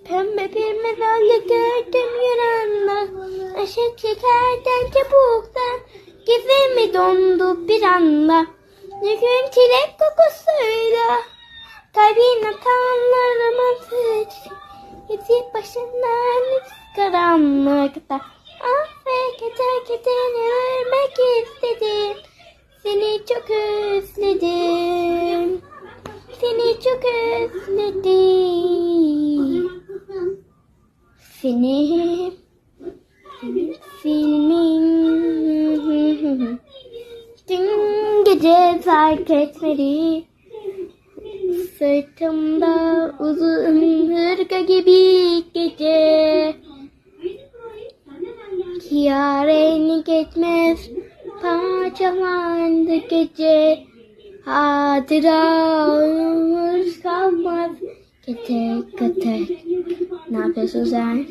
Pembe bir madalya gördüm yüreğimde. Işık şekerden çabuktan. Gizemi dondu bir anda. Ne gün çilek kokusuyla. Kalbin atanlarıma sıçtı. Gezi başından karanlıkta. Affet kedini vermek istedim. Seni çok özledim. Seni çok özledim. Seni filmin dün gece fark etmedi. Sırtımda uzun hırka gibi gece. Yarenlik etmez parçalandı gece. Hatıra ömür kalmaz. Gete gete. Ne yapıyorsun sen?